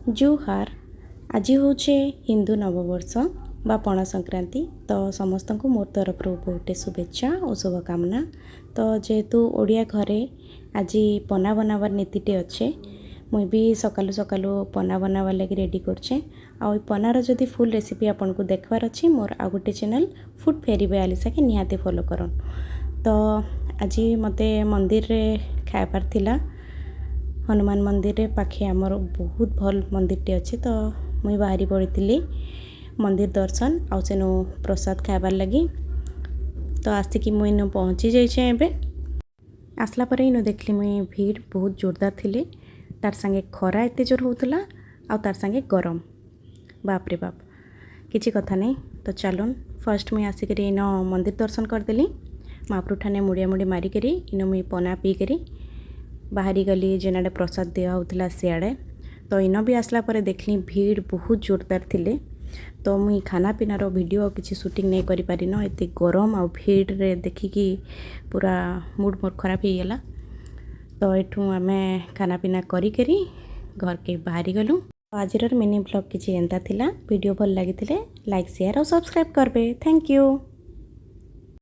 जुहार आज हूँ हिंदू नवबर्ष बा पणा संक्रांति तो समस्त को मोर तरफ बहुत शुभेच्छा और शुभकामना। तो जेहेतु ओडिया घरे आज पना बनावर नीतिटे अच्छे मुई भी सकालू सकालू पना बनावार लगी रेडी करछे। आ पनार जदि फुल रेसिपी आपन को देखवार अच्छी मोर आ गोटे चैनल फूड फेरी बाय आलिसा के निहाती फॉलो करन। तो आज मते मंदिर रे खाइबार थिला हनुमान मंदिर रे पाखे आमर बहुत भल मंदिरटे अच्छे। तो मुई बाहरी पड़ी मंदिर दर्शन आउ सेनु प्रसाद खाइबार लगी। तो आसिकी मुई इनु पहुँची जाइछे। एबे आसला पर इनु देखली मुई भीड़ बहुत जोरदार थिले। तार संगे खरा एते जोर होतला आउ तार संगे गरम बाप रे बाप किछि कथा नहीं। तो चलुन फर्स्ट मुई आसिक इन मंदिर दर्शन करदेली महाप्रभु ठाने मुड़िया मुड़ी मारिक इन मुई पना पी करी बाहरी गली जेनाडे प्रसाद दिया होता सियाड़े। तो इन भी आसला पर देखली भीड़ बहुत जोरदार थिले। तो मुई खाना पीनार वीडियो किसी शूटिंग नहीं करि पारिन एते गरम आ भीड़ रे देखिकी पूरा मूड मोर खराब हो गला। तो एठू आमे खाना पीना करी घर के बाहरी गलु। आजर मिनी ब्लॉग किसी एंता थिला। वीडियो भल लगी लाइक शेयर और सब्सक्राइब करबे। Thank you.